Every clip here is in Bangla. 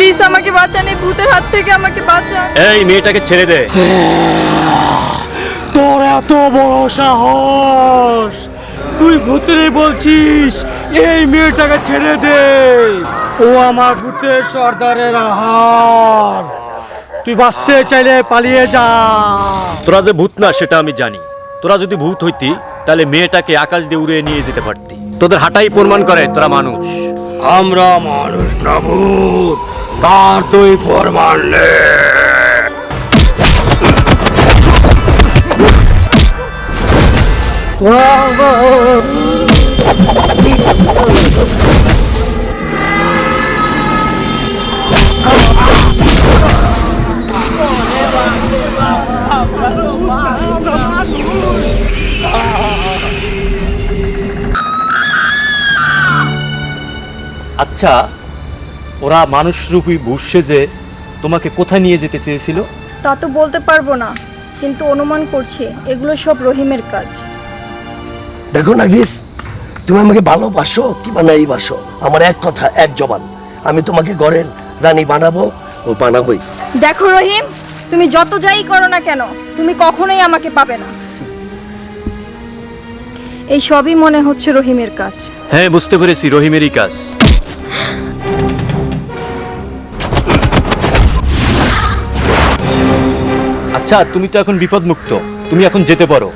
প্লিজ আমাকে বাঁচান, এই ভূতের হাত থেকে আমাকে বাঁচান। এই মেয়েটাকে ছেড়ে দে। তোর এত বড় সাহস, তুই ভূতের বলছিস এই মেয়েটাকে ছেড়ে দে? ও আমার ভূতের সর্দারের আহার, তুই বাঁচতে চাইলে পালিয়ে যা। তোরা যে ভূত না সেটা আমি জানি। তোরা যদি ভূত হইতি তাহলে মেয়েটাকে আকাশ দিয়ে উড়িয়ে নিয়ে যেতে পারতি। তোদের হাঁটাই প্রমাণ করে তোরা মানুষ। আমরা মানুষ না ভূত, তার তুই প্রমাণ নে। আচ্ছা, ওরা মানুষরূপী ভূত সেজে তোমাকে কোথায় নিয়ে যেতে চেয়েছিল? তা তো বলতে পারবো না, কিন্তু অনুমান করছি এগুলো সব রহিমের কাজ। দেখো নার্গিস, তুমি আমাকে ভালোবাসো কি বানাই বাসো, আমার এক কথা এক জবান। আমি তোমাকে ঘরের রানী বানাবো, ও বানাবোই। দেখো রহিম, তুমি যত যাই করো না কেন, তুমি কখনোই আমাকে পাবে না। এই সবই মনে হচ্ছে রহিমের কাজ। হ্যাঁ, বুঝতে পেরেছি, রহিমেরই কাজ। আচ্ছা, তুমি তো এখন বিপদমুক্ত, তুমি এখন যেতে পারো।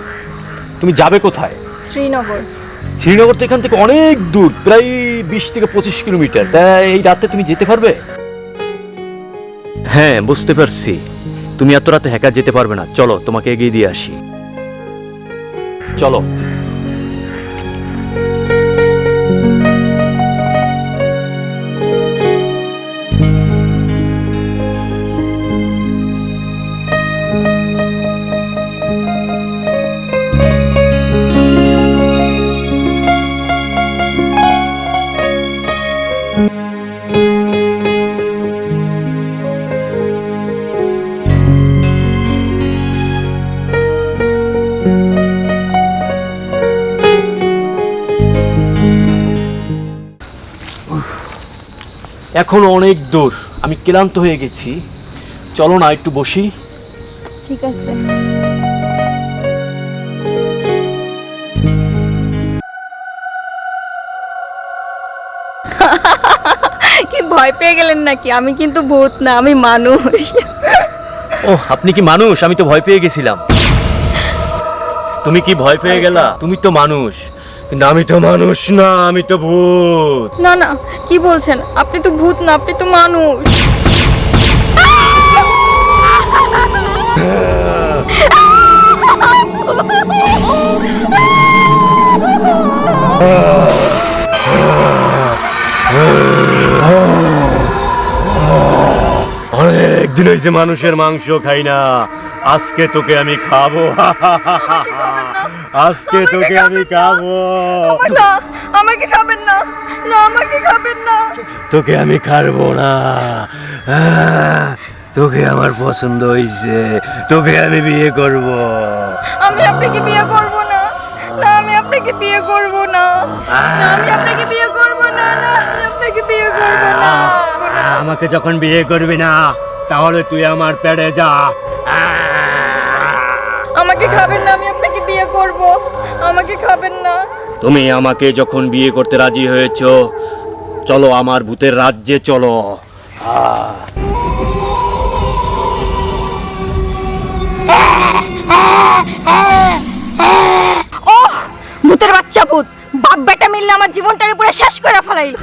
তুমি যাবে কোথায়? শ্রীনগর। শ্রীনগর তো এখান থেকে অনেক দূর, প্রায় 20 থেকে 25 কিলোমিটার। তাই এই রাতে তুমি যেতে পারবে? হ্যাঁ, বুঝতে পারছি, তুমি এত রাতে একা যেতে পারবে না। চলো, তোমাকে এগিয়ে দিয়ে আসি। চলো। এখন অনেক দূর, আমি ক্লান্ত হয়ে গেছি। চলো না একটু বসি। ঠিক আছে। কি ভয় পেয়ে গেলেন নাকি? আমি কিন্তু ভূত না, আমি মানুষ। ও, আপনি কি মানুষ? আমি তো ভয় পেয়ে গেছিলাম। তুমি কি ভয় পেয়ে গেলা? তুমি তো মানুষ, কিন্তু আমি তো মানুষ না, আমি তো ভূত। না না, কি বলছেন? আপনি তো ভূত না, আপনি তো মানুষ। অনেক দিন হয়েছে মানুষের মাংস খাই না, আজকে তোকে আমি খাবো। আজকে তোকে আমি খাবো। না, আমাকে খাবেন না, না আমাকে খাবেন না। তোকে আমি খাবো না। তোকে আমার পছন্দ হয়েছে, তোকে আমি বিয়ে করব। আমি আপনাকে বিয়ে করব না, না আমি আপনাকে বিয়ে করব না, না আমি আপনাকে বিয়ে করব না, না আমি আপনাকে বিয়ে করব না। আমাকে যখন বিয়ে করবি না, তাহলে তুই আমার পেটে যা। আমাকে খাবেন না, আমি আপনাকে বিয়ে করব, আমাকে খাবেন না। তুমি আমাকে যখন বিয়ে করতে রাজি হয়েছো, চলো আমার ভূতের রাজ্যে চলো। ওহ, ভূতের বাচ্চা ভূত, বাপ বেটা মিললে আমার জীবনটারে পুরো শেষ করে ফেলাইল।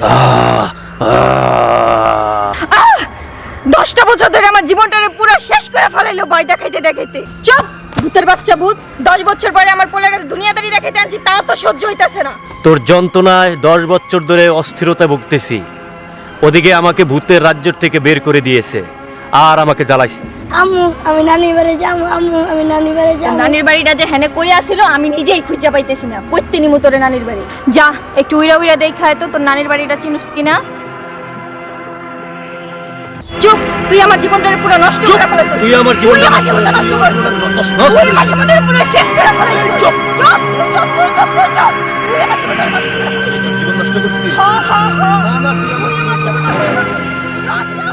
10টা বছর ধরে আমার জীবনটারে পুরো শেষ করে ফেলাইলো ভয় দেখাইতে দেখাইতে। চুপ, ভূতের বাচ্চা ভূত। 10 বছর পরে আমার পোলারে দুনিয়াদারি দেখাইতে আনছি, তাও তো সহ্য হইতাছে না। তোর যন্ত্রণায় 10 বছর ধরে অস্থিরতা ভুগতেছি, ওদিকে আমাকে ভূতের রাজ্য থেকে বের করে দিয়েছে, আর আমাকে জ্বালাইছে। আম্মু আমি নানির বাড়ি যাবো, আম্মু আমি নানির বাড়ি যাবো। নানির বাড়িটা যে হেনে কই আসিল আমি নিজেই খুঁজে পাইতেছি না। কইতে নিমু তোরে নানির বাড়ি? যা একটু উইরা উইরা দেখায় তো তোর নানির বাড়িটা চিনুস কিনা। চুপ, তুই আমার জীবনটারে পুরো নষ্ট করে ফেলেছিস। তুই আমার জীবনটা নষ্ট করেছিস। তুই আমার জীবনটারে পুরো শেষ করে ফেলেছিস। চুপ চুপ, তুই চুপ তুই চুপ তুই চুপ। তুই আমার জীবনটারে নষ্ট করে ফেলেছিস। জীবন নষ্ট করছিস। হ্যাঁ হ্যাঁ হ্যাঁ, তুই আমার জীবনটা নষ্ট করে ফেলেছিস। চুপ চুপ।